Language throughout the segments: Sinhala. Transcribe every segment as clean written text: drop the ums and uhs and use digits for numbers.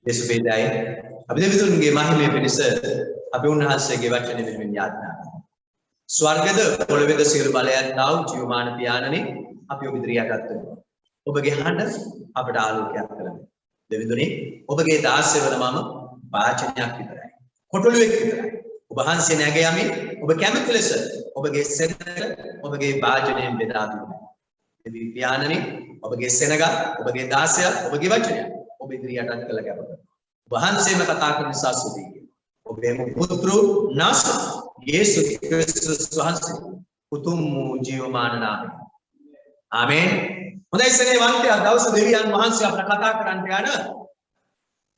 Yesu bedai. Abi devitunge mahime පිණිස අපි උන්වහන්සේගේ වචනේ වෙනුවෙන් යාඥා කරනවා. ස්වර්ගද පොළොවේද සියලු බලයන් දාව ජීවමාන පියාණනි අපි ඔබ ඉදිරියටත් වෙනවා. ඔබගේ හඬ අපට ආලෝකයක් කරනවා. දෙවිඳුනි ඔබගේ දාසය වන මම වාචනයක් විතරයි. කොටුළුවෙක් විතරයි. ඔබ වහන්සේ නැග යමි ඔබ කැමති ලෙස ඔබගේ සෙනඟ ඔබගේ වාචනයෙන් බෙදා දෙනවා. දෙවි පියාණනි ඔබගේ සෙනඟ ඔබගේ දාසය ඔබගේ වචනය ඔබ ඉදිරියටත් කළ ගැබ කරනවා. වහන්සේම කතා කරන නිසා සුදී. ඔබේ පුත්‍රු නාස යේසුස් ක්‍රිස්තුස් වහන්සේ උතුම් ජීවමාන නාමයෙන්. ආමේන්. හොඳයි සනේ වන්තය දවස් දෙවියන් වහන්සේ අපට කතා කරන්න යන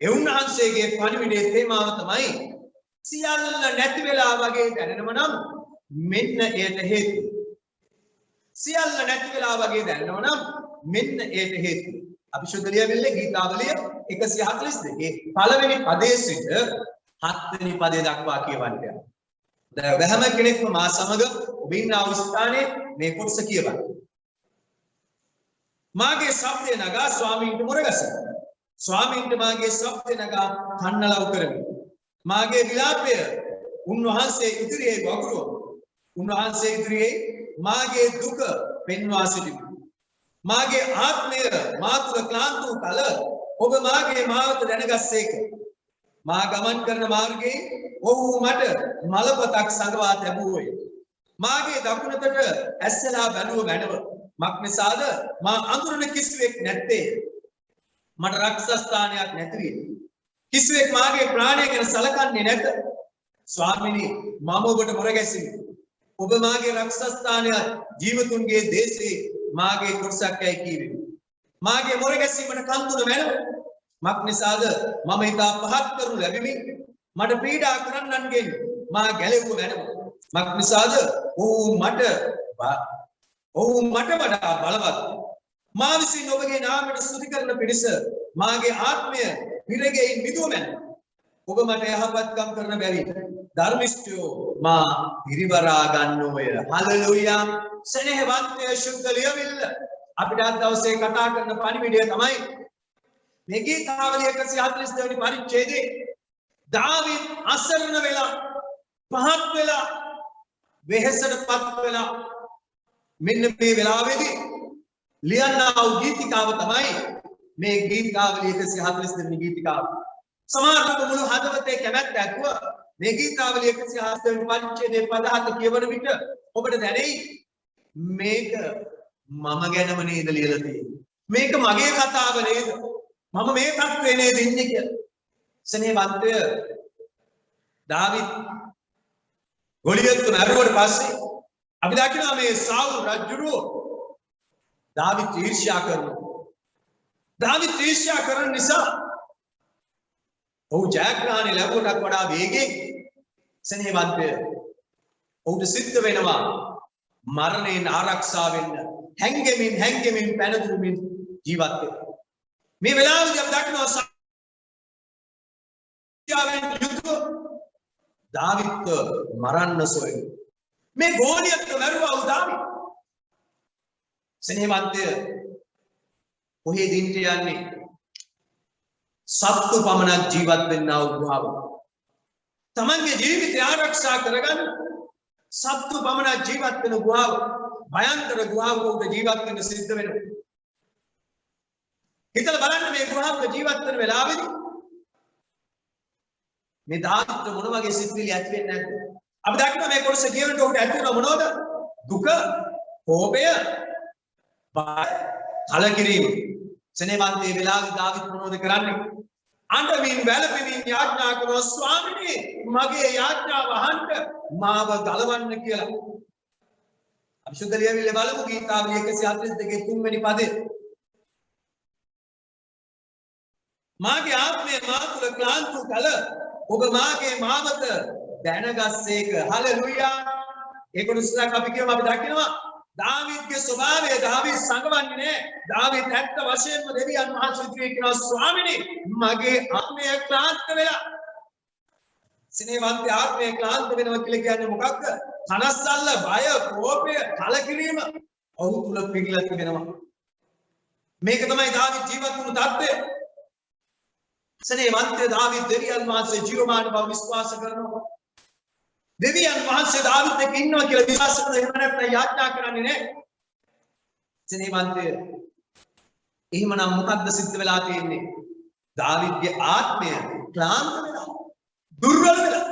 ඒ උන්වහන්සේගේ පණිවිඩයේ තේමාව තමයි සියල්ල නැති වෙලා වගේ දැනෙනව නම් මෙන්න ඒට හේතුව. සියල්ල නැති වෙලා වගේ දැනෙනව නම් මෙන්න ඒට හේතුව. අපි සුද්ධ ලියවිල්ලේ ගීතාවලිය 142 පළවෙනි පදයේ සිට 7 වෙනි පදය දක්වා කියවන්න යනවා. දැන් වැහැම කෙනෙක්ම මා සමග ඔබ ඉන්න අවස්ථාවේ මේ කොටස කියවන්න. මාගේ ශබ්දය නගා ස්වාමීන්ට මොරගසන. ස්වාමීන්ට මාගේ ශබ්දය නගා කන්නලව් කරමි. මාගේ විලාපය උන්වහන්සේ ඉදිරියේ වගුරුව. උන්වහන්සේ ඉදිරියේ මාගේ දුක පෙන්වා සිටිමි. මාගේ ආත්මය මා තුළ ක්ලාන්ත වූ කල ඔබ මාගේ මාවත දැනගස්සේක. මා ගමන් කරන මාර්ගයේ ඔහු මට මලපතක් සංගවා තැබුවෝය. මාගේ දකුණතට ඇස්සලා බැලුව මැනව. මක් නිසාද මා අඳුරන කිසිවෙක් නැත්තේ. මට රක්ෂස්ථානයක් නැති විය. කිසිවෙක් මාගේ ප්‍රාණය ගැන සලකන්නේ නැත. ස්වාමිනී මම ඔබට මොරගැසිමි. ඔබ මාගේ රක්ෂස්ථානය ජීවතුන්ගේ දේශේ මාගේ කොටසක් යයි කීවෙමි. මාගේ මොරගැසීමට කන්දුන මැනව. මක් නිසාද මම ඉතා පහත් කරනු ලැබෙමි. මට පීඩා කරන්නන්ගෙන් මා ගැලෙව්ව මැනව. මක් නිසාද ඔවුන් මට වඩා බලවත්. මා විසින් ඔබගේ නාමයට ස්තුති කරන පිණිස මාගේ ආත්මය විරගයෙන් මිදුව මැනව. ඔබ මට යහපත්කම් කරන බැරි ධර්මිෂ්ඨයෝ මා පිරිවරා ගන්නෝය. හලෙලූයා. සෙනෙහවන්තය ශුද්ධ ලියවිල්ල අපිට අද දවසේ කතා කරන පණිවිඩය තමයි මේ ගීතාවලිය 142 වෙනි පරිච්ඡේදයේ දාවිද් අසරණ වෙලා පහත් වෙලා වෙහෙසටපත් වෙලා මෙන්න මේ වෙලාවේදී ලියන්නා වූ ගීතිකාව තමයි මේ ගීතාවලිය 142 වෙනි ගීතිකාව. සමහරවිට මුළු හදවතේ කැමැත්ත ඇතුව මේ ගීතාවලිය 142 වෙනි පරිච්ඡේදයේ පද 7 කියවන විට ඔබට දැනෙයි මේක මම ගැනම නේද ලියලා තියෙන්නේ. මේක මගේ කතාව නේද? මම මේ තත්ත්වේ නේද ඉන්නේ කියලා. සෙනෙහවන්තය දාවිද් ගොලියත් මරුවට පස්සේ අපි දකිනවා මේ සාවුල් රජුරෝ දාවිද් ඊර්ෂ්‍යා කරනවා. දාවිද් ඊර්ෂ්‍යා කරන නිසා ඔහු ජයග්‍රහණය ලැබුණට වඩා වේගෙන් සෙනෙහවන්තය ඔහුට සිද්ධ වෙනවා මරණයෙන් ආරක්ෂා වෙන්න හැංගෙමින් පැනදුමින් ජීවත් වෙන්න. මේ වෙලාවේදී අපි දකිනවා සත්‍යාවෙන් යුතුව දාවිත් මරන්න සොයන. මේ ගෝලියත් මරුවා දාවිත්. සෙනෙහවන්තය කොහෙද යන්නේ? සත්තු පමණක් ජීවත් වෙන්නා වූ ගුහාව. තමන්ගේ ජීවිතය ආරක්ෂා කරගන්න සත්තු පමණක් ජීවත් වෙන ගුහාව. භයංකර ගුහාවක ජීවත් වෙන්න සිද්ධ වෙනවා. හිතලා බලන්න මේ ගුහාවක ජීවත් වෙන වෙලාවේදී මේ දාවිත් මොන වගේ සිතුවිලි ඇති වෙන්නේ නැද්ද? අපි දකිනවා මේ කොටස කියනකොට උට ඇති වෙනව මොනවද? දුක, කෝපය, බය, කලකිරීම. සෙනෙහවන්තේ වෙලාවේ දාවිත් මොනවද කරන්නේ? අඬමින් වැළපෙමින් යාඥා කරනවා ස්වාමිනේ මගේ යාඥාව අහන්න මාව ගලවන්න කියලා. අපි සුද්ධ ලියවිල්ල බලමු ගීතාවලිය 142 3 වෙනි පදේ. මාගේ ආත්මය මා තුළ ක්ලාන්ත වූ කල ඔබ මාගේ මාවත දැනගස්සේක. හලෙලූයා. ඒක නිසා අපි කියමු අපි දකිනවා දාවිද්ගේ ස්වභාවය දාවිද් සංගවන්නේ නැහැ. දාවිද් ඇත්ත වශයෙන්ම දෙවියන් වහන්සේ ඉදිරියේ කියනවා ස්වාමිනේ මගේ ආත්මය ක්ලාන්ත වෙලා. සෙනෙහවන්තේ ආත්මය ක්ලාන්ත වෙනවා කියලා කියන්නේ මොකක්ද? කනස්සල්ල, බය, කෝපය, කලකිරීම ඔහු තුල පිළිලා තිබෙනවා. මේක තමයි දාවිද් ජීවත් වුණු තත්ත්වය. ස්නේහවන්තය දාවිද් දෙවියන් වහන්සේ ජීවමාන බව විශ්වාස කරනවා. දෙවියන් වහන්සේ දාවිද් එක්ක ඉන්නවා කියලා විශ්වාස කරලා එහෙම නැත්නම් යාඥා කරන්නේ නැහැ. ස්නේහවන්තය එහෙමනම් මොකද්ද සිද්ධ වෙලා තියෙන්නේ? දාවිද්ගේ ආත්මය ක්ලාන්ත වෙලා දුර්වල වෙලා.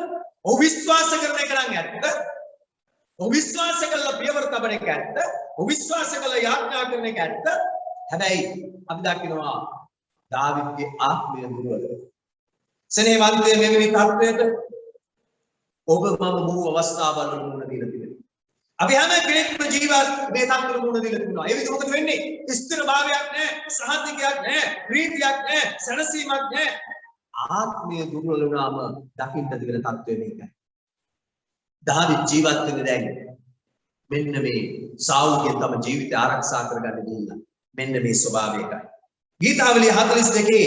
ඔහු විශ්වාස කරන එක නම් ඇත්ත. ඔහු විශ්වාස කළා පියවර තබන එක ඇත්ත. ඔහු විශ්වාස කළා යාඥා කරන එක ඇත්ත. හැබැයි අපි දකිනවා දාවිද්ගේ ආත්මය දුර්වල. ස්නේහවන්තය මෙවැනි තත්ත්වයක ඔබ මම බොහෝ අවස්ථාවල මුහුණ දීලා තිබෙනවා. අපි හැම කෙනෙක්ම ජීවත් මේ තත්ත්වෙට මුහුණ දීලා තිබෙනවා. ඒ විදිහ මොකද වෙන්නේ? ස්ථිර භාවයක් නැහැ, සහතිකයක් නැහැ, ප්‍රීතියක් නැහැ, සැනසීමක් නැහැ. ආත්මය දුර්වල වුණාම දකින්න තියෙන තත්ත්වය මේකයි. දාවිද් ජීවත් වෙන්නේ දැන් මෙන්න මේ සාවුල්ගේ තම ජීවිතය ආරක්ෂා කරගන්න දෙන්න. මෙන්න මේ ස්වභාවයකයි. ගීතාවලිය 42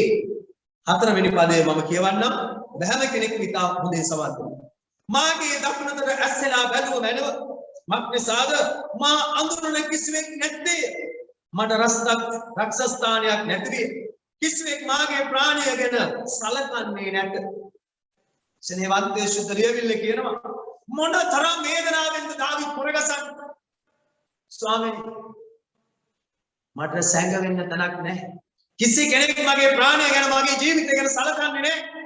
4 වෙනි පදයේ මම කියවන්නම්. ඔබ හැම කෙනෙක්ම ඉතා හොඳින් සවන් දෙන්න. මාගේ දකුණතට ඇස්සෙලා බැලුව මැනව මක්නිසාද මා අඳුරන කිසිවෙක් නැත්තේ. මට රක්ෂස්ථානයක් නැතිවිය. කිසිවෙක් මාගේ ප්‍රාණය ගැන සලකන්නේ නැත. ස්නේහවන්තය සුද්ධ ලියවිල්ල කියනවා මොන තරම් වේදනාවෙන්ද දාවිද් පුරගසන්නේ. ස්වාමීනි මට සැඟවෙන්න තැනක් නැහැ. කිසි කෙනෙක් මගේ ප්‍රාණය ගැන මගේ ජීවිතය ගැන සලකන්නේ නැහැ.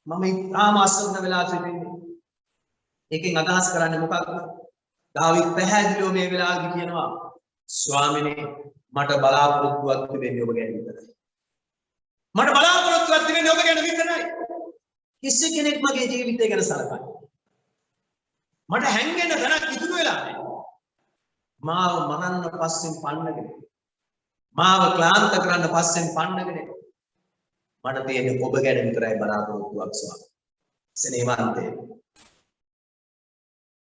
මම ඉතාම අසරණ වෙලා සිටින්නේ. ඒකෙන් අදහස් කරන්නේ මොකක්ද? දාවිද් පැහැදිලිව මේ වෙලාවේදී කියනවා ස්වාමීනි මට බලාපොරොත්තුවක් තිබෙන්නේ ඔබ ගැන විතරයි. මට බලාපොරොත්තුවක් තිබෙන්නේ ඔබ ගැන විතරයි. කිසි කෙනෙක් මගේ ජීවිතය ගැන සලකන්නේ. මට හැංගෙන්න තැනක් ඉතුරු වෙලා නැහැ. මාව මරන්න පස්සෙන් පන්නගෙන මාව ක්ලාන්ත කරන්න පස්සෙන් පන්නගෙන මට තියෙන්නේ ඔබ ගැන විතරයි බලාපොරොත්තුවක් ස්වාමී. ස්නේහවන්තේ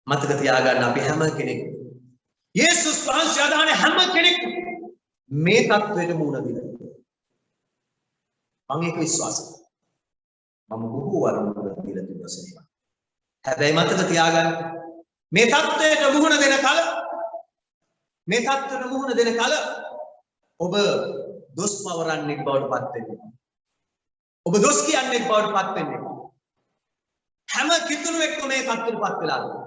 මතක තියාගන්න අපි හැම කෙනෙක් යේසුස් වහන්සේ අදහන හැම කෙනෙක් මේ තත්ත්වයට මුහුණ දෙනවා. මම ඒක විශ්වාස කරනවා. මම බොහෝ වර මුහුණ දීලා තිබුණා ස්නේහවන්ත. හැබැයි මතක තියාගන්න මේ තත්ත්වයට මුහුණ දෙන කල මේ තත්ත්වයට මුහුණ දෙන කල ඔබ දොස් පවරන්නේ බවට පත් වෙන්නේ. ඔබ දොස් කියන්නේ බවට පත් වෙන්නේ. හැම කිතුණුවෙක්ම මේ තත්ත්වයට පත් වෙලා ඉන්නවා.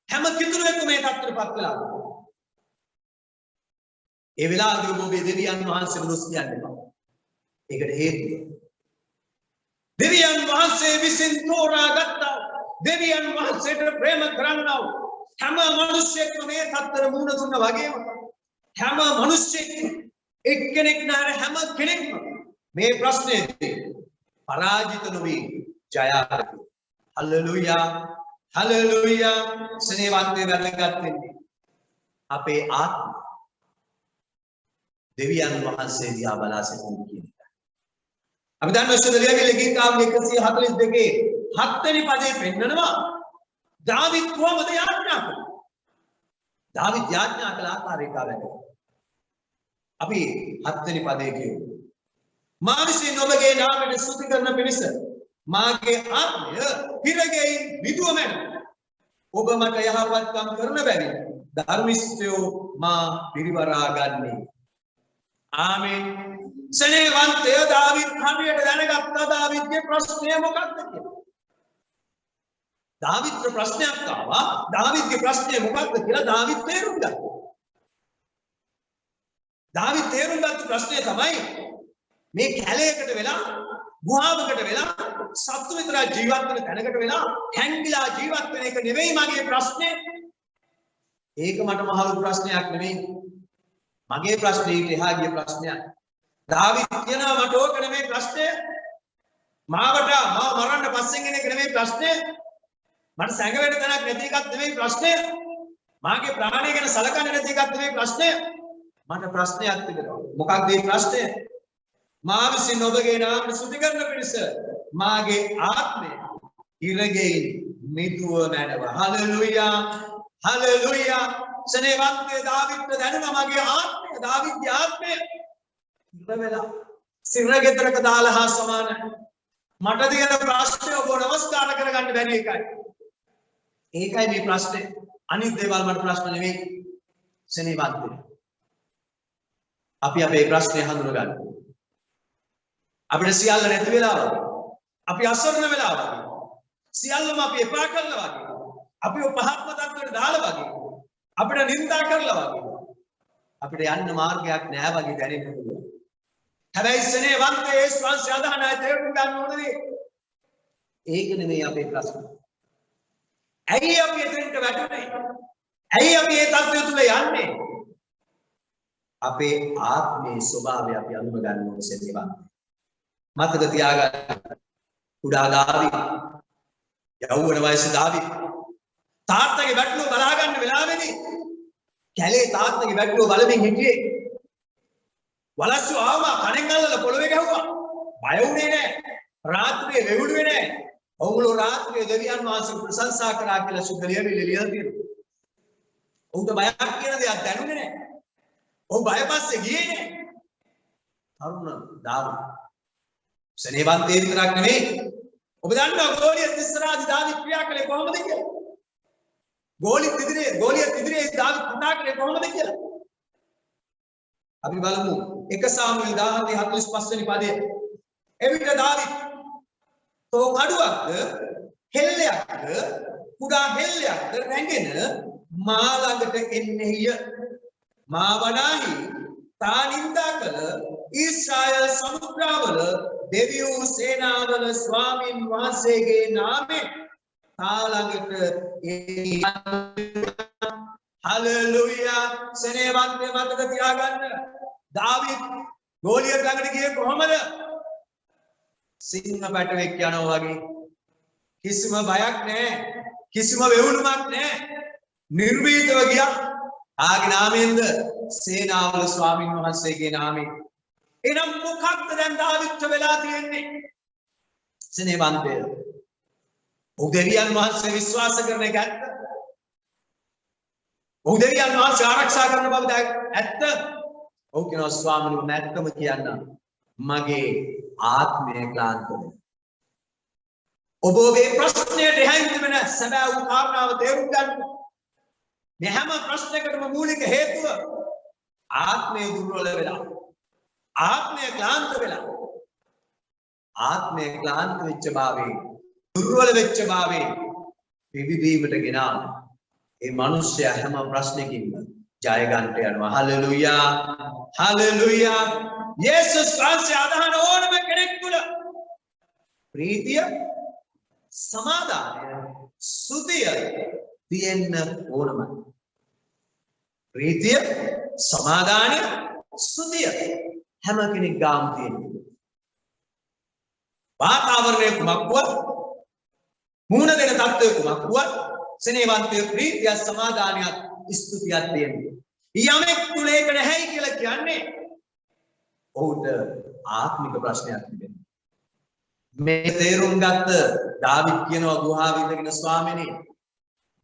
හැම කිතුණුවෙක්ම මේ තත්ත්වයට පත් වෙලා ඉන්නවා. ඒ වෙලාවදී ඔබ දෙවියන් වහන්සේ දොස් කියන්නේ නැහැ. ඒකට හේතුව දෙවියන් වහන්සේ විසින් තෝරාගත්තා දෙවියන් වහන්සේට ප්‍රේම කරන්නා හැම මිනිසෙක්ම මේ තත්ත්වයට මුහුණ දුන්නා වගේම හැම මිනිසෙක්ම එක්කෙනෙක් නැර හැම කෙනෙක්ම මේ ප්‍රශ්නේදී පරාජිත නොවි ජය අරගෙන හල්ලෙලූයා හල්ලෙලූයා ස්නේහවන්තේ වැළඳගත් වෙන්නේ අපේ ආත්ම දෙවියන් වහන්සේ දිහා බලා සිටින කියන එක. අපි දන්නවා ඉස්සෙල්ලා ගීතාවලිය 142 7 වෙනි පදේ පෙන්නනවා දාවිද් කොහොමද යාඥා කළේ? දාවිද් යාඥා කළ ආකාරයට වැඩ. අපි 7 වෙනි පදේ කියමු. මා විසින් ඔබගේ නාමයට ස්තුති කරන පිණිස මාගේ ආත්මය හිරගෙයින් මිදුව මැන. ඔබ මට යහපත්කම් කරන බැවින් ධර්මිෂ්ඨයෝ මා පිරිවරා ගන්නේ. ආමේන්. ස්නේහවන්තය දාවිද් හරියට දැනගත්තා දාවිද්ගේ ප්‍රශ්නය මොකක්ද කියලා. දාවිද්ට ප්‍රශ්නයක් ආවා. දාවිද්ගේ ප්‍රශ්නය මොකක්ද කියලා දාවිද් තේරුම් ගත්තා. දාවිද් තේරුම් ගත්ත ප්‍රශ්නය තමයි මේ කැලේකට වෙලා ගුහාවකට වෙලා සත්තු විතර ජීවත් වෙන තැනකට වෙලා හැංගිලා ජීවත් වෙන එක නෙවෙයි මගේ ප්‍රශ්නේ. ඒක මට මහලු ප්‍රශ්නයක් නෙවෙයි. මගේ ප්‍රශ්නේ ඊට එහා ගිය ප්‍රශ්නයක්. දාවිද් කියනවා මට ඕක නෙවෙයි ප්‍රශ්නය. මාව මරන්න පස්සෙන් එන එක නෙවෙයි ප්‍රශ්නය. මට සැඟවෙන්න තැනක් නැති එකක් නෙවෙයි ප්‍රශ්නය. මාගේ ප්‍රාණය ගැන සලකන්නේ නැති එකක් නෙවෙයි ප්‍රශ්නය. මට ප්‍රශ්නයක් තිබෙනවා. මොකක්ද මේ ප්‍රශ්නය? මා විසින් ඔබගේ නාමයට ස්තුති කරන පිණිස මාගේ ආත්මය ඉරගෙයින් මිදුව මැනව. Hallelujah hallelujah. ස්නේහවන්තය දාවිද්ට දැනුණා මගේ ආත්මය දාවිද්ගේ ආත්මය ඉර වෙලා සිරගෙදරක දාලා හා සමානයි. මට තියෙන ප්‍රශ්නේ ඔබ නමස්කාර කරගන්න බැරි එකයි. ඒකයි මේ ප්‍රශ්නේ. අනිත් දේවල් මට ප්‍රශ්න නෙවෙයි. ස්නේහවන්තය අපි අපේ ප්‍රශ්නේ හඳුනගන්න. අපිට සියල්ල නැති වෙලා වගේ. අපි අසරණ වෙලා වගේ. සියල්ලම අපි එපා කරලා වගේ. අපිව පහත්ම තත්ත්වයට දාලා වගේ. අපිට නිඳා කරලා වගේ. අපිට යන්න මාර්ගයක් නැහැ වගේ දැනෙන්න පුළුවන්. හැබැයි සෙනෙහවන්තයේ යේසුස් වහන්සේ අදහන අය තේරුම් ගන්න ඕනේ. ඒක නෙමෙයි අපේ ප්‍රශ්නේ. ඇයි අපි එතනට වැටුනේ? ඇයි අපි මේ තත්ත්වය තුල යන්නේ? අපේ ආත්මයේ ස්වභාවය අපි අඳුන ගන්න ඕනේ සෙනෙහවන්ත. මතක තියාගන්න. කුඩා දාවිද, යෞවන වයසේ දාවිද තාත්තගේ වැටලුව බලා ගන්න වෙලාවේදී කැලේ තාත්තගේ වැටලුව බලමින් හිටියේ. වලස්සු ආවා කණෙන් අල්ලලා පොළවේ ගැහුවා. බය වුණේ නැහැ. රාත්‍රියේ වෙවුළුවේ නැහැ. ඔවුන්ලෝ රාත්‍රියේ දෙවියන් වහන්සේ ප්‍රශංසා කරා කියලා සුද්ධ ලියවිල්ල ලියලා තියෙනවා. ඔවුන්ට බයක් කියන දෙයක් දැනුනේ නැහැ. ඔව් බය පස්සේ ගියේ නැහැ. තරුණ දාවිද සෙනෙහවන්තයෙ විතරක් නෙමෙයි. ඔබ දන්නවා ගෝලියත් ඉස්සරහදී දාවිද ක්‍රියා කළේ කොහොමද කියලා? ගෝලියත් ඉදිරියේ දාවිද කතා කළේ කොහොමද කියලා? අපි බලමු 1 සාමුවෙල් 17:45 වෙනි පදය. එවිට දාවිද තෝ කඩුවක්ද හෙල්ලයක්ද කුඩා හෙල්ලයක්ද රැගෙන මා ළඟට එන්නේය. මා වනාහි තා නින්දා කළ ඊශ්‍රායල් සමුද්‍රවල දෙවියෝ සේනාවල ස්වාමින් වහන්සේගේ නාමයෙන් තා ළඟට හලෙලූයා. සෙනෙහවන්තය මතක තියාගන්න. දාවිද ගෝලියත් ළඟට ගියේ කොහමද? සිංහ පැටවෙක් යනවා වගේ. කිසිම බයක් නැහැ. කිසිම වෙවුලුමක් නැහැ. නිර්භීතව ගියා. ආගේ නාමයෙන්ද? සේනාවල ස්වාමින් වහන්සේගේ නාමයෙන්. එනම් මොකක්ද දැන් දාවිද්ට වෙලා තියෙන්නේ? සෙනෙහවන්තය. ඔහු දෙවියන් වහන්සේ විශ්වාස කරන එක ඇත්ත. ඔහු දෙවියන් වහන්සේ ආරක්ෂා කරන බව ඇත්ත. ඔහු කියනවා ස්වාමීනි මම ඇත්තම කියන්න මගේ ආත්මය ක්ලාන්ත වෙනවා. ඔබ ඔබේ ප්‍රශ්නයට එහයින් තිබෙන සැබෑ වූ කාරණාව තේරුම් ගන්න. මේ හැම ප්‍රශ්නයකටම මූලික හේතුව ආත්මය දුර්වල වෙලා. ආත්මය ක්ලාන්ත වෙලා. ආත්මය ක්ලාන්ත වෙච්ච භාවයේ දුර්වල වෙච්ච භාවයේ පිවිදීමට ගෙනා ඒ මිනිස්සයා හැම ප්‍රශ්නකින්ම ජය ගන්නට යනවා. Hallelujah hallelujah. යේසුස් වහන්සේ අදහන ඕනම කෙනෙක් තුළ ප්‍රීතිය, සමාදානය, සුතිය තියෙන්න ඕනමයි. ප්‍රීතිය, සමාදානය, සුතිය හැම කෙනෙක් ගාම තියෙනවා. වාතාවරණය කුමක් වුවත්, මුහුණ දෙන තත්ත්වය කුමක් වුවත්, සෙනෙහවන්තය ප්‍රීතිය, සමාදානයත්, ස්තුතියක් තියෙනවා. යමෙක් තුල ඒක නැහැයි කියලා කියන්නේ ඔහුට ආත්මික ප්‍රශ්නයක් තිබෙනවා. මේ තේරුම් ගත්ත දාවිද් කියනවා ගුහාවේ ඉඳගෙන ස්වාමීනි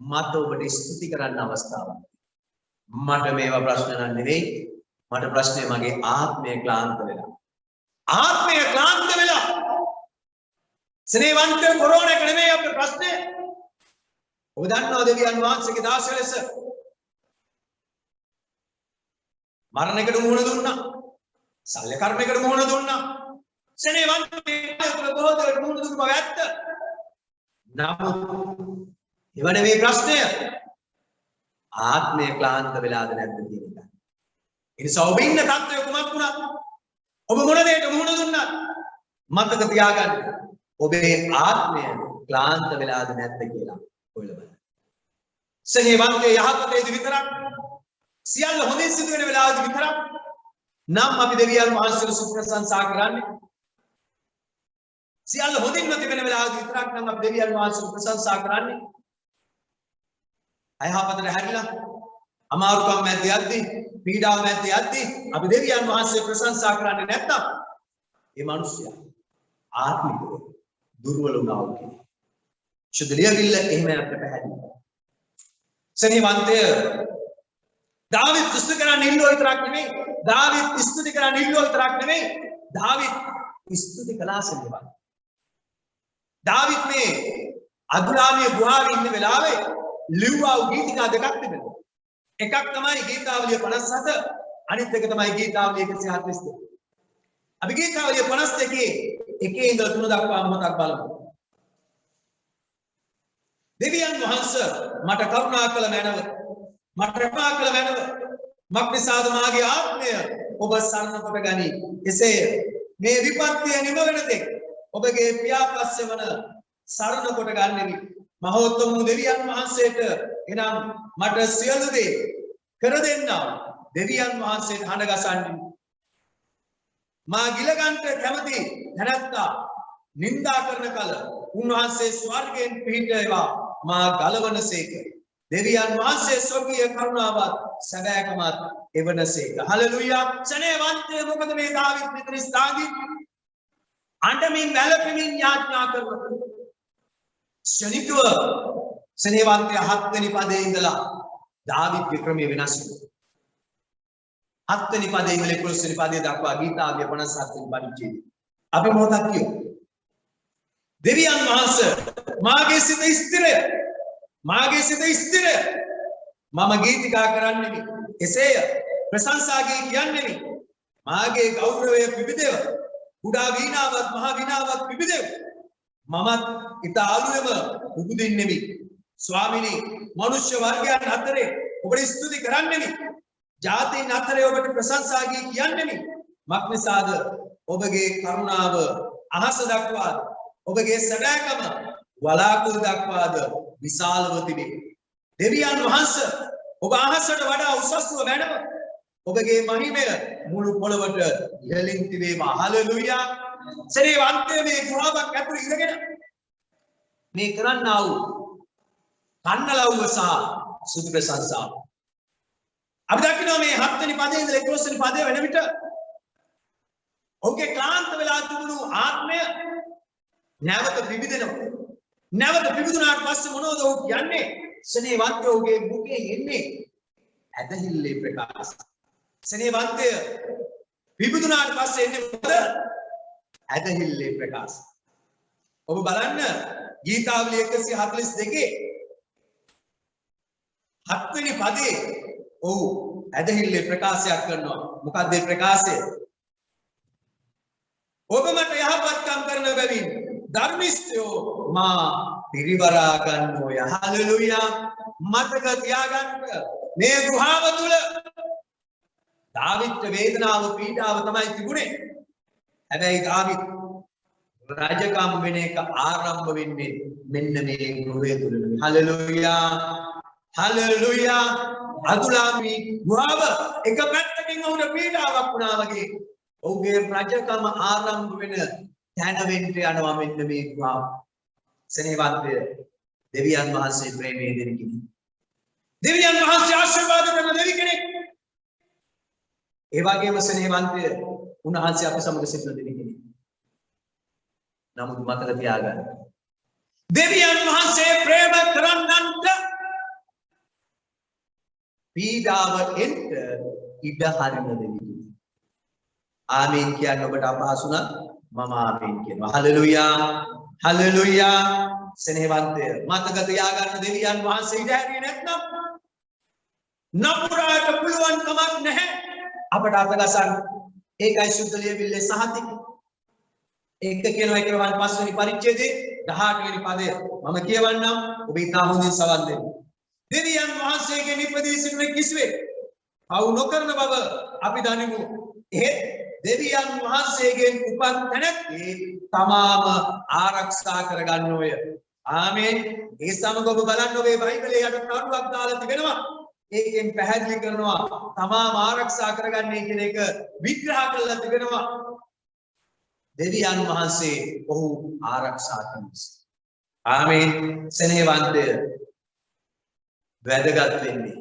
මට ඔබට ස්තුති කරන්න අවස්ථාවක්. මට මේවා ප්‍රශ්න නෑ නෙවෙයි. මට ප්‍රශ්නේ මගේ ආත්මය ක්ලාන්ත වෙලා. ආත්මය ක්ලාන්ත වෙලා. සෙනෙහවන්තය කොරෝනා එක නෙමෙයි අපේ ප්‍රශ්නේ. ඔබ දන්නවා දෙවියන් වහන්සේගේ දාසය ලෙස මරණයකට මුහුණ දුන්නා. සල්ලි කර්මයකට මුහුණ දුන්නා. සෙනෙහවන්තය බොහෝ දෙනෙක් මුහුණ දුන්න බව ඇත්ත. නමුත් එවැනි මේ ප්‍රශ්නය ආත්මය ක්ලාන්ත වෙලාද නැද්ද කියන එක. ඒ නිසා ඔබ ඉන්න තත්ත්වය කුමක් වුණත් ඔබ මොන දෙයක මුහුණ දුන්නත් මතක තියාගන්න ඔබේ ආත්මය ක්ලාන්ත වෙලාද නැද්ද කියලා හොයලා බලන්න. සෙනෙහවන්තය යහපතේදී විතරක් සියල්ල හොඳින් සිදු වෙන වෙලාවදී විතරක් නම් අපි දෙවියන් වහන්සේට සුප්‍රශංසා කරන්නේ. සියල්ල හොඳින්ම තිබෙන වෙලාවදී විතරක් නම් අපි දෙවියන් වහන්සේට ප්‍රශංසා කරන්නේ. අයහපතට හැරිලා අමාරුකම් මැද්දේ යද්දී පීඩාව මැද්දේ යද්දී අපි දෙවියන් වහන්සේ ප්‍රශංසා කරන්නේ නැත්නම් ඒ මිනිස්සයා ආත්මිකව දුර්වල වුණා වගේ. සුද්ධ ලියවිල්ල එහෙම අපිට පැහැදිලි. සෙනෙහවන්තය දාවිද් ස්තුති කරන්න ඉල්ලුව විතරක් නෙමෙයි. දාවිද් ස්තුති කරන්න ඉල්ලුව විතරක් නෙමෙයි. දාවිද් ස්තුති කළා සෙනෙහවන්තය. දාවිද් මේ අදුරාමිය ගුහාවේ ඉන්න වෙලාවේ ලිව්වා වූ ගීතිකා දෙකක් තිබෙනවා. එකක් තමයි ගීතාවලිය 57, අනිත් එක තමයි ගීතාවලිය 142. අපි ගීතාවලිය 52 එකේ ඉඳලා 3 දක්වා මොහොතක් බලමු. දෙවියන් වහන්සේ මට කරුණා කළ මැනව, මට කරුණා කළ මැනව, මක්නිසාද මාගේ ආත්මය ඔබ සරණ කොට ගනී. එසේය මේ විපත්තිය නිම වෙන තෙක් ඔබගේ පියාපස්සේ වන සරණ කොට ගන්නෙමි. මහෝත්තම දෙවියන් වහන්සේට එනම් මට සියලු දේ කර දෙන්නා දෙවියන් වහන්සේට හඬ ගසන්නේ. මා ගිලගන්ට කැමති නැත්තා නින්දා කරන කල උන්වහන්සේ ස්වර්ගයෙන් පිහිට ඒවා මා ගලවනසේක. දෙවියන් වහන්සේ ස්වර්ගීය කරුණාවත් සැබෑකමත් එවනසේක. හලෙලූයා. සනේවන්තය මොකද මේ දාවිද් මෙතන ස්ථාගී අඬමින් වැළපෙමින් යාඥා කරනවා. ශනිකව සනේවන්තය 7 වෙනි පදයේ ඉඳලා දාවිද්ගේ ක්‍රමය වෙනස් වෙනවා. 7 වෙනි පදයේ ඉඳලා 11 වෙනි පදයේ දක්වා ගීතාවලිය 57 වෙනි පරිච්ඡේදය. අපි මොකක්ද කියමු? දෙවියන් වහන්සේ මාගේ සිත ස්ථිරය, මාගේ සිත ස්ථිරය. මම ගීතිකා කරන්නෙමි. එසේය ප්‍රශංසා ගී කියන්නෙමි. මාගේ ගෞරවය පිබිදෙව. කුඩා වීණාවත් මහා වීණාවත් පිබිදෙව. මමත් ඊතාලුවෙම උපදින්නෙමි. ස්වාමිනී, මනුෂ්‍ය වර්ගයන් අතරේ ඔබට ස්තුති කරන්නෙමි. ජාතීන් අතරේ ඔබට ප්‍රශංසා ගී කියන්නෙමි. මක්නිසාද ඔබගේ කරුණාව අහස දක්වාද ඔබගේ සැබෑකම වලාකුළු දක්වාද විශාලව තිබේ. දෙවියන් වහන්සේ ඔබ අහසට වඩා උසස්ව වැඩම ඔබගේ මහිමය මුළු පොළවට ඉහළින් තිබේවා. හලෙලූයා. සරේවන්තයේ මේ ගුණාවක් ඇතුළේ ඉඳගෙන මේ කරන්නා වූ කන්නලව්ව සහ සුදු ප්‍රශංසාව අපි දකිනවා මේ 7 වෙනි පදයේ ඉඳලා 11 වෙනි පදයේ වෙන විට ඔහුගේ ක්ලාන්ත වෙලා තිබුණු ආත්මය නැවත පිබිදෙනවා. නැවත පිබිදුනාට පස්සේ මොනවද ඔහු කියන්නේ? සනේවන්තය ඔහුගේ මුඛයෙන් එන්නේ ඇදහිල්ලේ ප්‍රකාශ. සනේවන්තය පිබිදුනාට පස්සේ එන්නේ මොකද? ඇදහිල්ලේ ප්‍රකාශ. ඔබ බලන්න ගීතාවලිය 142 7 වෙනි පදයේ ඔහු ඇදහිල්ලේ ප්‍රකාශයක් කරනවා. මොකක්ද ඒ ප්‍රකාශය? ඔබ මට යහපත්කම් කරන බැවින් ධර්මිෂ්ඨයෝ මා පිරිවරා ගන්නෝය. හලෙලූයා. මතක තියාගන්න මේ ගෘහාව තුල දාවිත් වේදනාව පීඩාව තමයි තිබුණේ. හැබැයි දාවිත් රාජකම් වෙන එක ආරම්භ වෙන්නේ මෙන්න මේ ගෘහය තුල. හලෙලූයා. හලෙලූයා. අදුලාමි ගෘහාව එක පැත්තකින් උඩ පීඩාවක් වුණා වගේ ඔහුගේ රජකම ආරම්භ වෙන තැන වෙන්න යනවා මෙන්න මේ ගෘහාව. සනේවන්තය දෙවියන් වහන්සේ ප්‍රේමයේ දෙන කෙනෙක්. දෙවියන් වහන්සේ ආශිර්වාද කරන දෙවි කෙනෙක්. ඒ වගේම සනේවන්තය උන්වහන්සේ අප සමග සිටින දෙවි කෙනෙක්. නමුත් මතක තියාගන්න. දෙවියන් වහන්සේ ප්‍රේම කරන්නන්ට පීඩාව එන්න ඉඩ හරින දෙවි. ආමේන් කියන්න ඔබට අපහසු නම් මම ආමේන් කියනවා. හලෙලූයා. හලෙලූයා. සෙනෙහවන්තය මතක තියාගන්න දෙවියන් වහන්සේ ඉඩ හැරියේ නැත්නම් නපුරාට පුළුවන් කමක් නැහැ අපට අතගසන්න. ඒකයි සුද්ධ ලියවිල්ලේ සහතික. ඒක කියනවා 5 වෙනි පරිච්ඡේදයේ 18 වෙනි පදය. මම කියවන්නම් ඔබ ඉතා හොඳින් සවන් දෙන්න. දෙවියන් වහන්සේගේ නිපදී සිටින කිසිවෙක් පව් නොකරන බව අපි දනිමු. එහෙත් දෙවියන් වහන්සේගෙන් උපන් තැනැත්තේ තමාම ආරක්ෂා කරගන්නෝය. ආමේන්. ඒ සමග ඔබ බලන්න ඔබේ බයිබලයේ යට කරුණක් දාලා තිබෙනවා. ඒකෙන් පැහැදිලි කරනවා තමාම ආරක්ෂා කරගන්නේ කියන එක විග්‍රහ කරලා තිබෙනවා. දෙවියන් වහන්සේ ඔහු ආරක්ෂා කරනවා. ආමේන්. සෙනෙහවන්තය වැදගත් වෙන්නේ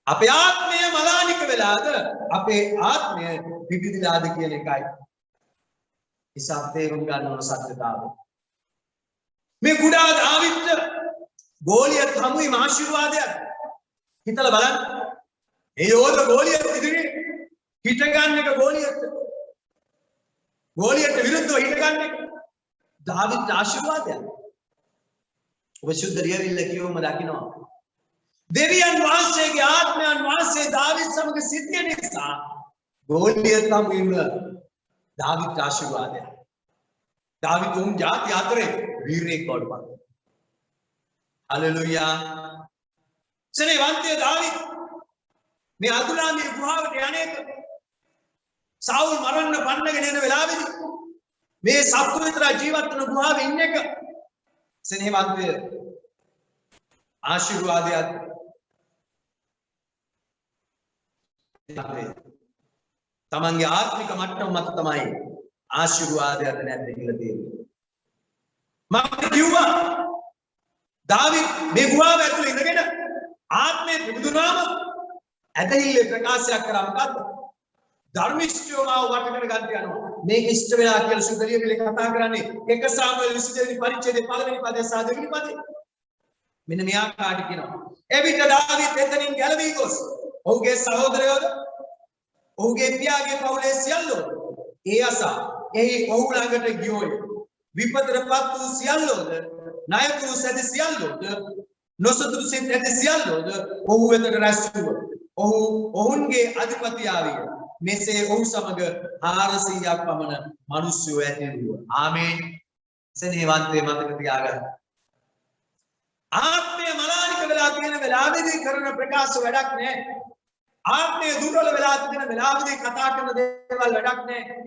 අපේ ආත්මය මලානික වෙලාද අපේ ආත්මය පිබිදිලාද කියන එකයි. ඉතින් තේරුම් ගන්න ඕන සත්‍යතාවය. මේ කුඩා දාවිද්ට ගෝලියත් හමුවේ ආශිර්වාදයක්. හිතලා බලන්න. ඒ යෝධ ගෝලියත් ඉදිරියේ හිට ගන්න එක ගෝලියට විරුද්ධව හිට ගන්න එක දාවිද්ට ආශිර්වාදයක්. ඔබ සුද්ධ ලියවිල්ල කියවම දකිනවා. දෙවියන් වහන්සේගේ ආත්මයන් වහන්සේ දාවිද් සමග සිටිය නිසා ගෝලියත් හමුවෙම දාවිත් ආශිර්වාදය. දාවිත් උන් ජාති අතරේ වීරයෙක් බවට පත් වුණා. හලෙලූයා. සෙනෙවන්තය දාවිත් මේ අදුලාමේ ගුහාවට යන්නේක සාවුල් මරන්න පන්නගෙන යන වෙලාවේදී මේ සත්තු විතර ජීවත් වෙන ගුහාවේ ඉන්න එක සෙනෙවන්තය ආශිර්වාදයක්. තමන්ගේ ආත්මික මට්ටම මත තමයි ආශිර්වාදයක් නැද්ද කියලා තියෙන්නේ. මම කිව්වා දාවිත් මේ ගුහාව ඇතුළේ ඉඳගෙන ආත්මය පිබුදුනාම ඇදහිල්ලේ ප්‍රකාශයක් කරා මොකද්ද? ධර්මිෂ්ඨයෝ මාව වට කර ගන්න යනවා. මේක ඉෂ්ට වෙලා කියලා සුදලිය පිළි කතා කරන්නේ 1 සාමුවෙල් 22 වෙනි පරිච්ඡේදයේ 1 වෙනි පදයේ සහ 2 වෙනි පදයේ. මෙන්න මෙයා කාට කියනවා. එවිට දාවිත් එතනින් ගැලවී ගොස් ඔහුගේ සහෝදරයෝද ඔහුගේ පියාගේ පවුලේ සියල්ලෝද ඒ අසා එහි ඔහු ළඟට ගියෝය. විපතටපත් වූ සියල්ලෝද නායකවරු සැදි සියල්ලෝද නොසතුටු සිත් ඇති සියල්ලෝද ඔහු වෙතට රැස් වූ. ඔවුන්ගේ අධිපති ආවිය. මෙසේ ඔහු සමග 400ක් පමණ මිනිස්සුયો ඇති වූ. ආමේන්. සෙනෙහවන්තේ මතක තියාගන්න. ආත්මය මලානික වෙලා තියෙන වෙලාවෙදී කරන ප්‍රකාශ වැඩක් නැහැ. ආත්මය දුර්වල වෙලා තියෙන වෙලාවෙදී කතා කරන දේවල් වැඩක් නැහැ.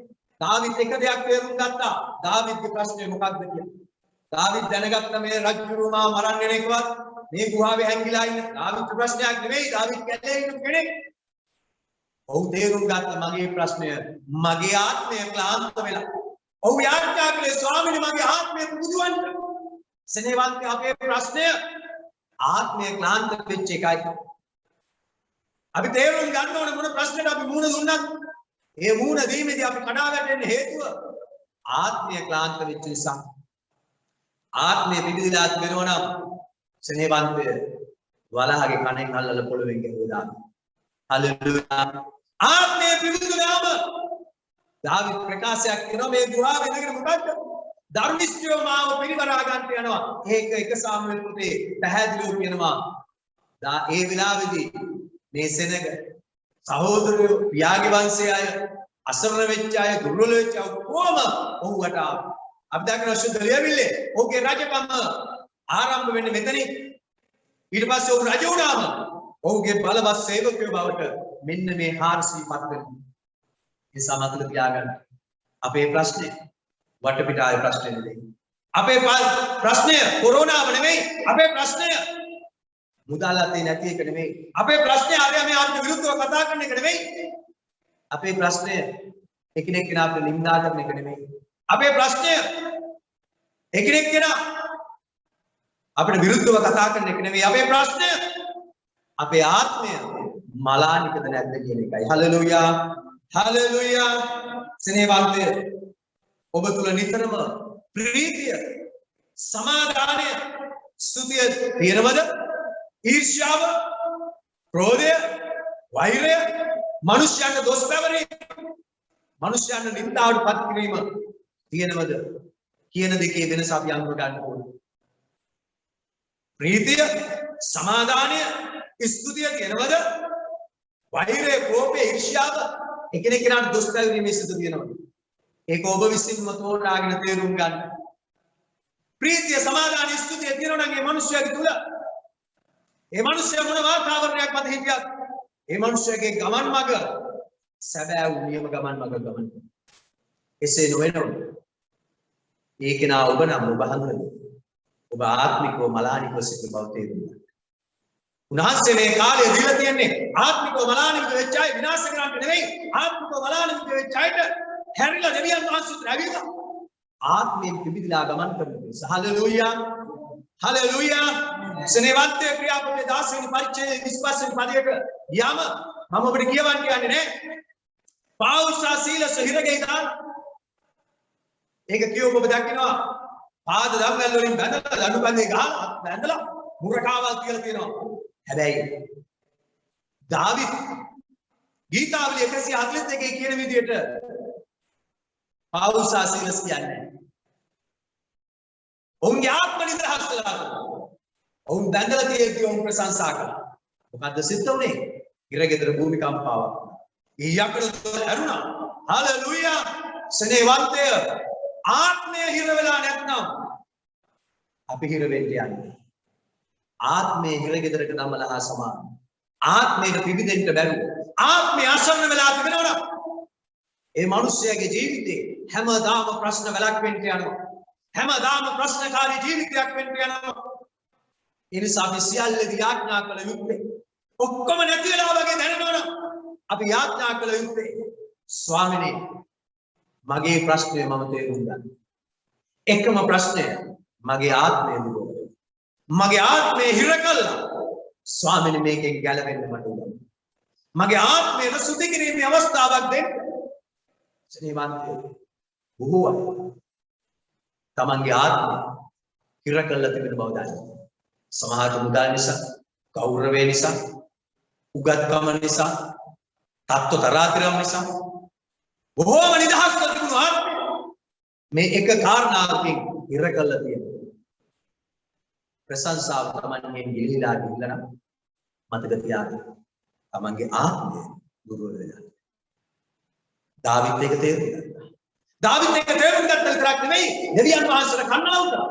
දාවිත් එක දෙයක් තේරුම් ගත්තා. දාවිත්ගේ ප්‍රශ්නේ මොකක්ද කියලා. දාවිත් දැනගත්ත මේ රජුරුමා මරන්න එන එකවත් මේ ගුහාවේ හැංගිලා ඉන්න දාවිත් ප්‍රශ්නයක් නෙවෙයි. දාවිත් කැලේ ඉන්න කෙනෙක්. ඔහු තේරුම් ගත්ත මගේ ප්‍රශ්නය මගේ ආත්මය ක්ලාන්ත වෙලා. ඔහු යාඥා කළේ ස්වාමීනි මගේ ආත්මය පුදුවන්න. සෙනෙහවන්ත අපේ ප්‍රශ්නය ආත්මය ක්ලාන්ත වෙච්ච එකයි. අපි තේරුම් ගන්න ඕනේ මොන ප්‍රශ්නෙට අපි මුහුණ දුන්නත් ඒ මුහුණ දීමේදී අපි කඩා වැටෙන්න හේතුව ආත්මය ක්ලාන්ත වෙච්ච නිසා. ආත්මය පිළිදලා වෙනවා නම් සෙනෙහවන්තය වලහගේ කණෙන් අල්ලලා පොළවෙන් ගෙනුවා දාන්න. හලෙලූයා. ආත්මය පිළිදුනාම දාවිත් ප්‍රකාශයක් කරනවා මේ ගුහාවේ ඉඳගෙන මොකද්ද? ධර්මිෂ්ඨයෝ මාව පිරිවරා ගන්නට යනවා. ඒක 1 සාමුවෙල් පොතේ පැහැදිලිව කියනවා. ඒ වෙලාවේදී මේ සෙනග සහෝදරයෝ පියාගේ වංශයේ අය අසරණ වෙච්ච අය දුර්වල වෙච්ච අය කොහොම ඔහුට අපි දකින සුද්ධ ලියවිල්ලේ ඔහුගේ රජකම ආරම්භ වෙන්නේ මෙතනින්. ඊට පස්සේ ඔහු රජ වුණාම ඔහුගේ බලවත් සේවකයෝ බවට මෙන්න මේ 400 පත් වෙනවා. ඒ සමතල තියාගන්න. අපේ ප්‍රශ්නේ වටපිටාවේ ප්‍රශ්නේ නෙවෙයි. අපේ ප්‍රශ්නය කොරෝනාව නෙවෙයි. අපේ ප්‍රශ්නය මුදල් අතේ නැති එක නෙවෙයි. අපේ ප්‍රශ්නය ආර්ය මේ ආත්ම විරුද්ධව කතා කරන එක නෙවෙයි. අපේ ප්‍රශ්නය එකිනෙක කෙනා අපිට නිඳා කරන එක නෙවෙයි. අපේ ප්‍රශ්නය එකිනෙක කෙනා අපිට විරුද්ධව කතා කරන එක නෙවෙයි. අපේ ප්‍රශ්නය අපේ ආත්මය මලානිකද නැද්ද කියන එකයි. හලෙලූයා. හලෙලූයා. සෙනෙහවන්තය ඔබ තුල නිතරම ප්‍රීතිය, සමාදානය, ස්තුතිය තියෙනවද? ඊර්ෂ්‍යාව, ක්‍රෝධය, වෛරය, මනුෂ්‍යයන්ට දොස් පැවරීම, මනුෂ්‍යයන්ට නින්දාවට පත් කිරීම තියෙනවද? කියන දෙකේ වෙනස අපි අඳුර ගන්න ඕනේ. ප්‍රීතිය, සමාදානය, ස්තුතිය තියෙනවද? වෛරය, ක්‍රෝධය, ඊර්ෂ්‍යාව, එකිනෙක කෙනාට දොස් පැවරීමේ සිත තියෙනවද? ඒක ඔබ විසින්ම තෝරාගෙන තේරුම් ගන්න. ප්‍රීතිය, සමාදානය, ස්තුතිය තියෙනවා නම් ඒ මනුෂ්‍යයාගේ තුල ඒ මනුෂ්‍යයා මොන වාතාවරණයක් මත හිටියත් ඒ මනුෂ්‍යයාගේ ගමන් මඟ සැබෑ වූ නියම ගමන් මඟ ගමන්. එසේ නොවනොත් ඒක නා ඔබ නම් ඔබ හඳුනන ඔබ ආත්මිකව මලානිකව සිටින බව තේරුම් ගන්න. උන්වහන්සේ මේ කාලය දීලා තියන්නේ ආත්මිකව මලානිකව වෙච්ච අය විනාශ කරන්න නෙවෙයි. ආත්මිකව මලානිකව වෙච්ච අයට හැරිලා දෙවියන් වහන්සේට ඇවිල්ලා ආත්මයෙන් පිබිදලා ගමන් කරන නිසා. හලෙලූයා. හලෙලූයා. සෙනෙහවන්තය ක්‍රියාපදයේ 10 වෙනි පරිච්ඡේදයේ 25 වෙනි පදයට යම මම ඔබට කියවන්න යන්නේ නෑ. පෞල්ස් සීලස හිරගේ දාන. ඒක කියවම ඔබ දකිනවා. පාද දම්වැල් වලින් බැඳලා දඬුපැලේ ගහලා බැඳලා මුරකාවල් කියලා තියෙනවා. හැබැයි දාවිත් ගීතාවලිය 141 කියන විදිහට පෞල්ස් සීලස් කියන්නේ ඔවුන්ගේ ආත්ම නිදහස් කළා. ඔවුන් බැඳලා තියෙද්දී ඔවුන් ප්‍රශංසා කළා. මොකද්ද සිද්ධ වුනේ? ඉරගෙදර භූමිකම්පාවක්. ඊයකට ඇරුණා. හලෙලූයා. සනේවන්තය ආත්මය හිර වෙලා නැත්නම් අපි හිර වෙන්න යන්නේ. ආත්මය හිරගෙදරට නමලා හා සමාන. ආත්මයට පිබිදෙන්න බැරුව ආත්මය අසන්න වෙලා තිබෙනවා. ඒ මිනිස්යාගේ ජීවිතේ හැමදාම ප්‍රශ්න වලක් වෙන්න යනවා. හැමදාම ප්‍රශ්නකාරී ජීවිතයක් වෙන්න යනවා. ඒ නිසා අපි සියල්ලදී යාඥා කළ යුත්තේ ඔක්කොම නැති වෙලා වගේ දැනෙනවනම් අපි යාඥා කළ යුත්තේ ස්වාමිනේ මගේ ප්‍රශ්නය මම තේරුම් ගන්න. එකම ප්‍රශ්නය මගේ ආත්මය දුක. මගේ ආත්මය හිර කළා. ස්වාමිනේ මේකෙන් ගැලවෙන්න මට උදව්. මගේ ආත්මයට සුද්ධ කිරීමේ අවස්ථාවක් දෙන්න. සනේවන්තය බොහෝ අය තමන්ගේ ආත්මය හිර කළා තිබෙන බව දන්නවා. සමහර මුදල් නිසා, ගෞරවය නිසා, උගත්කම නිසා, තත්ත්ව තරාතිරම් නිසා බොහෝම නිදහස්ව තිබුණු ආත්මය මේ එක කාරණාවකින් හිර කළා තියෙනවා. ප්‍රශංසාව තමන්ගෙන් ගිලිලා ගිහිල්ලා නම් මතක තියාගන්න. තමන්ගේ ආත්මය දුර්වල වෙලා. දාවිත් එක තේරුම් ගත්තා. දාවිත් එක තේරුම් ගත්ත විතරක් නෙමෙයි දෙවියන් වහන්සේට කන්නලව් කළා.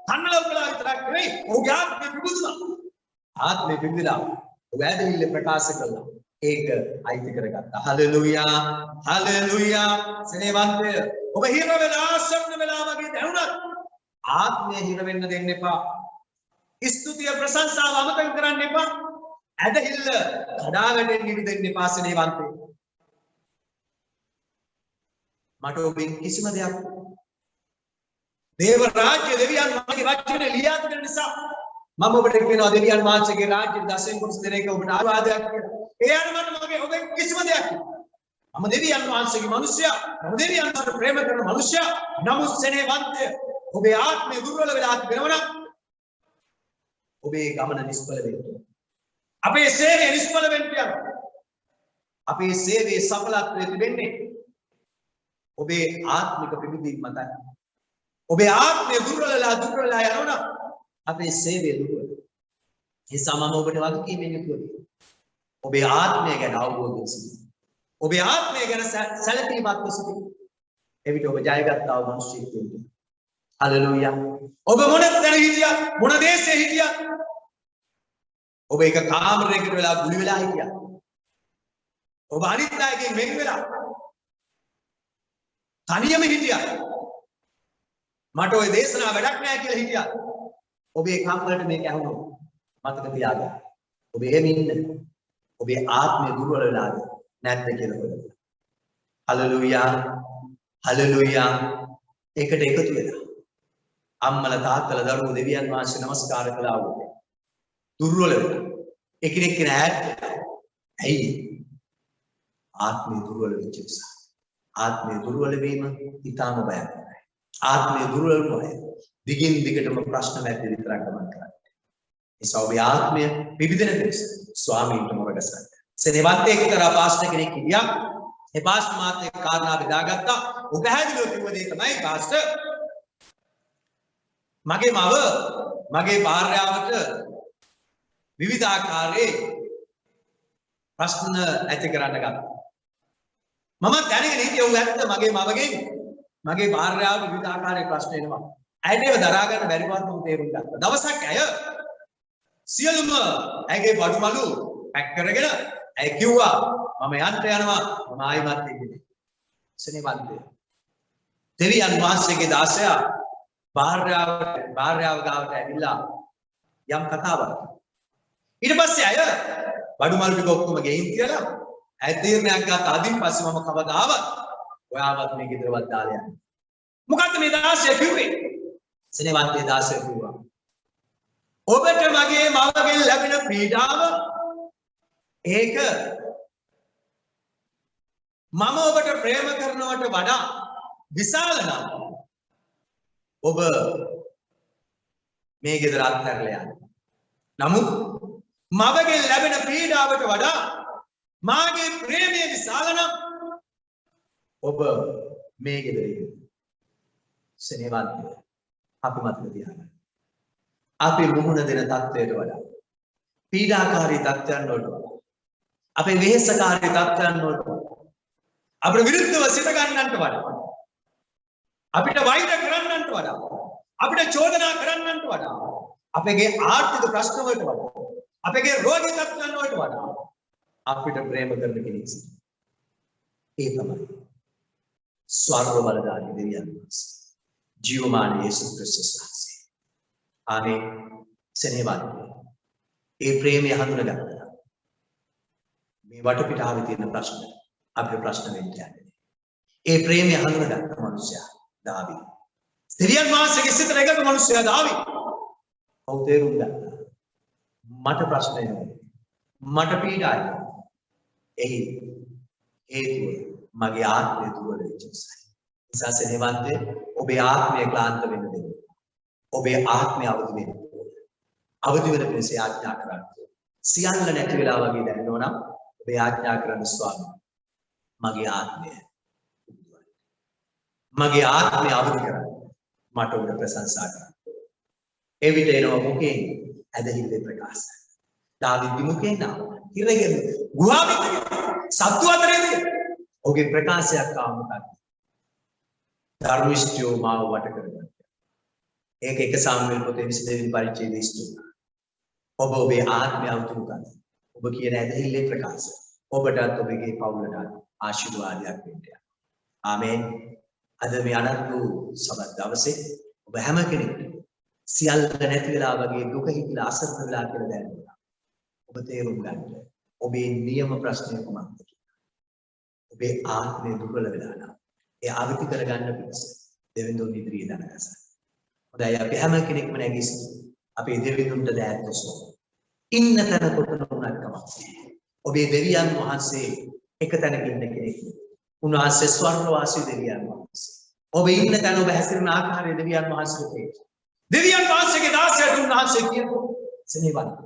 කන්නලව් කළා විතරක් නෙමෙයි ඔහුගේ ආත්මය පිබුදුනා. ආත්මය පිබිදලා ඔහු ඇදහිල්ල ප්‍රකාශ කළා. ඒක අයිති කරගත්තා. Hallelujah hallelujah. සනේවන්තය ඔබ හිර වෙලා ආසන්න වෙලා වගේ දැනුණත් ආත්මය හිර වෙන්න දෙන්න එපා. ස්තුතිය ප්‍රශංසාව අමතක කරන්න එපා. ඇදහිල්ල කඩා වැටෙන්න ඉඩ දෙන්න එපා. සනේවන්තය මට ඔබෙන් කිසිම දෙයක් දේව රාජ්‍ය දෙවියන් වහන්සේගේ වචනේ ලියා තිබෙන නිසා මම ඔබට කියනවා දෙවියන් වහන්සේගේ රාජ්‍ය දසෙන් කොටස දෙන එක ඔබට ආශිර්වාදයක් කියලා. ඒ අනුව මම ඔබෙන් කිසිම දෙයක් මම දෙවියන් වහන්සේගේ මිනිසයා, මම දෙවියන් වහන්සේට ප්‍රේම කරන මිනිසයා. නමුත් සනේවන්තය ඔබේ ආත්මය දුර්වල වෙලා තිබෙනවා නම් ඔබේ ගමන නිෂ්ඵල වෙනවා. අපේ සේවය නිෂ්ඵල වෙන්න යනවා. අපේ සේවයේ සඵලත්වය තිබෙන්නේ ඔබේ ආත්මික පිබිදීම මතයි. ඔබේ ආත්මය දුර්වලලා යනවා අපේ සේවය දුර්වල. ඒ නිසා මම ඔබට වගකීමෙන් යුතුව ඔබේ ආත්මය ගැන අවබෝධයෙන් සිටින්න. ඔබේ ආත්මය ගැන සැලකීමක්ව සිටින්න. එවිට ඔබ ජයගත්තා වූ මිනිසෙක් වෙන්න. හලෙලූයා. ඔබ මොන තැන හිටියත්, මොන දේශේ හිටියත්, ඔබ එක කාමරයකට වෙලා ගුලි වෙලා හිටියත්, ඔබ අනිත් අයගෙන් වෙන් වෙලා තනියම හිටියත්, මට ওই දේශනාව වැඩක් නැහැ කියලා හිටියත්, ඔබේ කම්වලට මේක ඇහුණොත් මතක තියාගන්න. ඔබ එහෙම ඉන්න. ඔබේ ආත්මය දුර්වල වෙලාද නැද්ද කියලා බලන්න. හලෙලූයා. හලෙලූයා. ඒකට එකතු වෙලා අම්මලා තාත්තලා දරුවෝ දෙවියන් වහන්සේ නමස්කාර කළා වගේ දුර්වල වෙලා එකිනෙක ඈත් වෙලා. ඇයි? ආත්මය දුර්වල වෙච්ච නිසා. ආත්මය දුර්වල වීම ඊටාම භයානකයි. ආත්මය දුර්වල නොවේ. දිගින් දිගටම ප්‍රශ්න මැද්දේ විතරක් ගමන් කරන්නේ. ඒ සෞභ්‍ය ආත්මය විවිධන දෙස් ස්වාමීන්ට මොරගසන්න. සෙනෙවත් එක්තරා පාස්ටර් කෙනෙක් හිටියා. ඒ පාස්ටර් මාත් එක්ක කාරණා බෙදාගත්තා. ඔබ පැහැදිලිව කිව්ව දේ තමයි පාස්ටර් මගේ මව මගේ භාර්යාවට විවිධ ආකාරයේ ප්‍රශ්න ඇති කරන්න ගත්තා. මම දැනගෙන හිටියේ ඔව් ඇත්ත මගේ මවගෙන් මගේ භාර්යාව විවිධ ආකාරයේ ප්‍රශ්න එනවා. ඇයට ඒව දරා ගන්න බැරි බව මම තේරුම් ගත්තා. දවසක් ඇය සියලුම ඇගේ බඩුමලු පැක් කරගෙන ඇය කිව්වා මම යන්න යනවා මම ආයිමත් එන්නේ. සෙනෙවන්තය. දෙවියන් වහන්සේගේ දාසයා භාර්යාව ගාවට ඇවිල්ලා යම් කතාවක්. ඊට පස්සේ අය බඩුමලු ටික ඔක්කොම ගෙයින් තියලා ඇය තීරණයක් ගත්තා. අදින් පස්සේ මම කවදාවත් ඔයාවත් මේ ගෙදරවත් දාලා යන්නේ. මොකද්ද මේ දාසයා කිව්වේ? සෙනෙවන්තේ දාසයා කිව්වා ඔබට මගේ මවගෙන් ලැබෙන පීඩාව ඒක මම ඔබට ප්‍රේම කරනවට වඩා විශාල නම් ඔබ මේ ගෙදර අත්හැරලා යන්න. නමුත් මවගෙන් ලැබෙන පීඩාවට වඩා මාගේ ප්‍රේමය විශාල නම් ඔබ මේ ගෙදර ඉන්න. සෙනෙවන්තය අපි මතක තියාගන්න. අපි මුහුණ දෙන තත්ත්වයට වඩා පීඩාකාරී තත්ත්වයන් වලට වඩා අපේ වෙහෙසකාරී තත්ත්වයන් වලට අපේ විරුද්ධව සිත ගන්නන්ට වඩා අපිට වෛර කරන්නන්ට වඩා අපිට චෝදනා කරන්නන්ට වඩා අපගේ ආර්ථික ප්‍රශ්න වලට වඩා අපගේ රෝගී තත්ත්වයන් වලට වඩා අපිට ප්‍රේම කරන කෙනෙක් සිටිනවා. ඒ තමයි ස්වර්ග බලධාරී දෙවියන් වහන්සේ. ජීවමාන යේසුස් ක්‍රිස්තුස් වහන්සේ. ආමේන්. සෙනෙහවන්ත. ඒ ප්‍රේමය හඳුනගන්න. මේ වටපිටාවේ තියෙන ප්‍රශ්න අපේ ප්‍රශ්න වෙන්න යන්නේ. ඒ ප්‍රේමය හඳුනගන්න මනුස්සයා දාවීද්. දෙවියන් වහන්සේගේ සිතට එකතු මනුස්සයා දාවීද්. ඔව් තේරුම් ගන්න. මට ප්‍රශ්න එනවා. මට පීඩායි. එහි හේතුව මගේ ආත්මය දුර්වල වෙච්ච නිසා. නිසා සෙනෙහවන්තේ ඔබේ ආත්මය ක්ලාන්ත වෙන්න දෙන්න. ඔබේ ආත්මය අවදි වෙන්න. අවදි වෙන පිණිස ආඥා කරන්න. සියල්ල නැති වෙලා වගේ දැනෙනවා නම් ඔබේ ආඥා කරන්න ස්වාමී. මගේ ආත්මය මගේ ආත්මය අවදි කරන්න. මට ඔබට ප්‍රශංසා කරන්න. එවිට එනවා මුකෙන් ඇදහිල්ලේ ප්‍රකාශ. දාවීද් මුකෙන් ආවා. ඉරගෙන ගුහාවෙත් සත්තු අතරේදී ඔහුගේ ප්‍රකාශයක් ආව මොකක්ද? ධර්මිෂ්ඨයෝ මාව වට කරගන්න. ඒක 1 සාමුවෙල් පොතේ 22 වෙනි පරිච්ඡේදයේ ඉස්තුනා. ඔබ ඔබේ ආත්මය අවතුරු ගන්න. ඔබ කියන ඇදහිල්ලේ ප්‍රකාශ. ඔබටත් ඔබගේ පවුලටත් ආශිර්වාදයක් වෙන්න යනවා. ආමේන්. අද මේ අනන්ත වූ සබත් දවසේ ඔබ හැම කෙනෙක්ට සියල්ල නැති වෙලා වගේ දුක හිතිලා අසරණ වෙලා කියලා දැනෙනවා. ඔබ තේරුම් ගන්න. ඔබේ නියම ප්‍රශ්නය කොහොමද? ඔබේ ආත්මය දුර්වල වෙලා නම් ඒ අවදි කරගන්න පිණිස දෙවිඳුන් ඉදිරියේ දනගසන්න. හොඳයි අපි හැම කෙනෙක්ම නැගී සිටිමු. අපේ දෙවිඳුන්ට දෑත් ඔසවමු. ඉන්න තැන කොතන වුණත් කමක් නැහැ. ඔබේ දෙවියන් වහන්සේ එක තැනක ඉන්න කෙනෙක්. උන්වහන්සේ ස්වර්ගවාසී දෙවියන් වහන්සේ. ඔබ ඉන්න තැන ඔබ හැසිරෙන ආකාරය දෙවියන් වහන්සේට තේරෙයි. දෙවියන් වහන්සේගේ දාසයට උන්වහන්සේ කියනවා සෙනෙහවන්ත.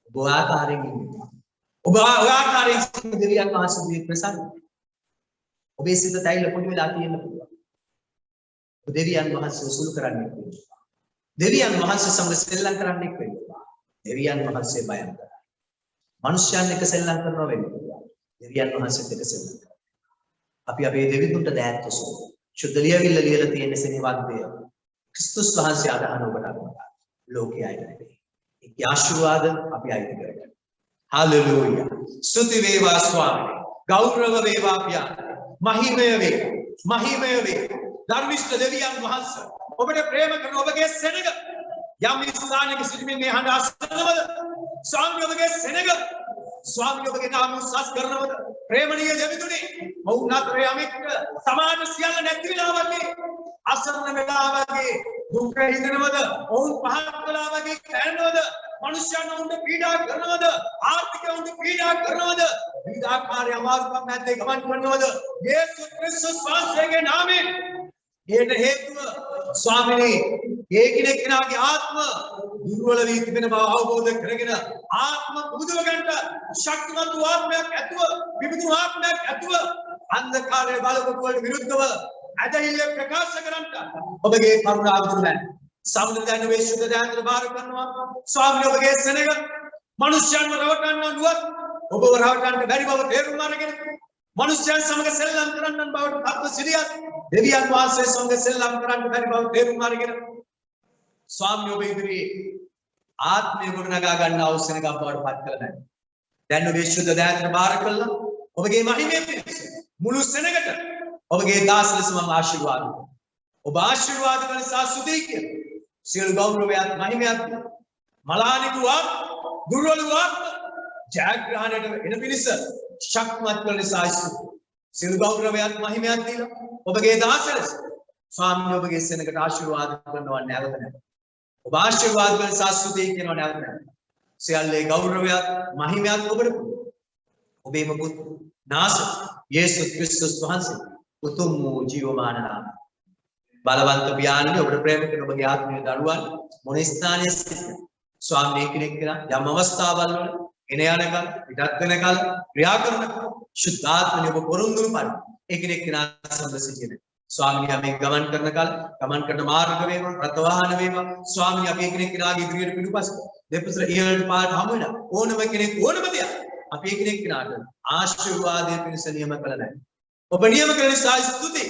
ඔබ ආකාරයෙන් ඉන්නවා. ඔබ ආකාරයෙන් දෙවියන් වහන්සේගේ ප්‍රසන්න. ඔබේ සිත තැයිල පොඩි වෙලා තියෙන්න පුළුවන්. ඔබ දෙවියන් වහන්සේ සුළු කරන්නේ වෙනවා. දෙවියන් වහන්සේ සමග සෙල්ලම් කරන්නේ වෙනවා. දෙවියන් වහන්සේ බයම් කරා. මිනිස්යන් එක්ක සෙල්ලම් කරනවා වෙනවා. දෙවියන් වහන්සේත් එක්ක සෙල්ලම් කරනවා. අපි අපේ දෙවිඳුන්ට දෑත් ඔසවමු. ශුද්ධ ලියවිල්ල ලියලා තියෙන සෙනෙහවන්තය ක්‍රිස්තුස් වහන්සේ අදහන ඔබට අනුමත. ලෝකයේ අයිති නෙවෙයි. ඒකේ ආශිර්වාද අපි අයිති කරගන්න. හාලෙලූයා. ස්තුති වේවා ස්වාමී. ගෞරව වේවා පියාණන්. මහිමය වේවා. මහිමය වේවා. ධර්මිෂ්ඨ දෙවියන් වහන්සේ ඔබට ප්‍රේම කරන ඔබගේ සෙනග යම් ස්ථානයක සිටීමේ මේ හඬ අසනවද? ස්වාමී ඔබගේ සෙනග ස්වාමී ඔබගේ නාම උසස් කරනවද? ප්‍රේමණීය දෙවිතුනේ මොවුන් අතර යමෙක් සමාන සියල්ල නැති වෙලා වගේ අසරණ වෙලා වගේ දුක් හිතනවද? ඔවුන් පහත් වෙලා වගේ කැරෙනවද? මනුෂ්‍යයන් උන්ට පීඩා කරනවද? ආර්ථිකව උන්ට පීඩා කරනවද? විවිධාකාරී අමාරුකම් මැද්දේ ගමන් කරනවද? යේසුස් ක්‍රිස්තුස් වහන්සේගේ නාමයෙන් ඒට හේතුව ස්වාමිනේ ඒ කෙනෙක්ගේ ආත්ම දුර්වල වී තිබෙන බව අවබෝධ කරගෙන ආත්ම පුදුව ගන්නට ශක්තිමත් ආත්මයක් ඇතුව විවිධ ආත්මයක් ඇතුව අන්ධකාරයේ බලපෑම් වලට විරුද්ධව ඇදහිල්ල ප්‍රකාශ කරන්නට ඔබගේ කරුණාව තුලින් සම්මුදයන් වේශුද දායතර බාර කරනවා ස්වාමීන් ඔබගේ සෙනග මිනිස්යන්ව රවටන්න නුවත් ඔබව රවටන්න බැරි බව තේරුම් අරගෙන මිනිස්යන් සමග සෙල්ලම් කරන්නන් බවට පත්ව සිටියත් දෙවියන් වහන්සේ සමග සෙල්ලම් කරන්න බැරි බව තේරුම් අරගෙන ස්වාමීන් ඔබ ඉදිරියේ ආත්මය ගොඩනගා ගන්න අවශ්‍යනකම් බවට පත් කළ නැහැ. දැන් ඔබේ ශුද්ධ දායතර බාර කළා ඔබගේ මහිමේ පිණිස මුළු සෙනගට ඔබගේ දාස ලෙස මම ආශිර්වාද කරනවා. ඔබ ආශිර්වාද කරන සාසුදී කියන සියලු ගෞරවයත් මහිමයත් මලානික වත් දුර්වල වත් ජයග්‍රහණයට එන පිණිස ශක්තිමත් කරන සායිසු සියලු ගෞරවයත් මහිමයත් දීලා ඔබගේ දාස ලෙස ස්වාමීන් ඔබගේ සෙනගට ආශිර්වාද කරනවා නැවත නැවත. ඔබ ආශිර්වාද කරන සාසුදී කියනවා නැවත නැවත. සියල්ලේ ගෞරවයත් මහිමයත් ඔබට ඔබේ පුත් නාසර් යේසුස් ක්‍රිස්තුස් වහන්සේ උතුම් වූ ජීවමාන නාම බලවන්ත පියාණනි ඔබට ප්‍රේම කරන ඔබගේ ආත්මීය දරුවන් මොන ස්ථානයේ සිට ස්වාමීන් කෙනෙක් කියලා යම් අවස්ථාවල් වල එන යනකල් පිටත් වෙනකල් ක්‍රියා කරන ශුද්ධාත්මනි ඔබ පොරොන්දුරු පරිදි ඒ කෙනෙක් කෙනා සම්බ සිටින ස්වාමීන් අපි ගමන් කරන කල ගමන් කරන මාර්ග වේවා රථ වාහන වේවා ස්වාමීන් අපි කෙනෙක් කෙනාගේ ඉදිරියට පිටුපස දෙපසට ඉහළට පාට හමු වෙන ඕනම කෙනෙක් ඕනම දෙයක් අපි කෙනෙක් කෙනාට ආශිර්වාදයේ පිණිස නියම කළ නැහැ. ඔබ නියම කරන නිසා ස්තුති.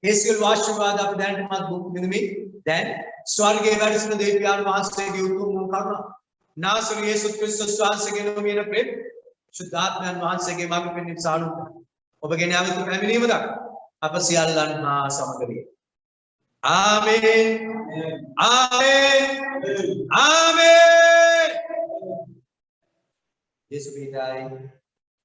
ඒ සියලු ආශිර්වාද අප දැනටමත් භුක්ති විඳිමින් දැන් ස්වර්ගයේ වැඩ සිටින දෙවියන් වහන්සේගේ උතුම් වූ කරුණ නාසරු යේසුස් ක්‍රිස්තුස් වහන්සේගේ නොමියෙන ප්‍රේම සුද්ධාත්මයන් වහන්සේගේ මඟ පෙන්වීම සානුක ඔබගේ නාමික පැමිණීම දක්වා අප සියල්ලන් හා සමග වේ. ආමේන්. ආමේන්. ආමේන්. යේසු පිටායි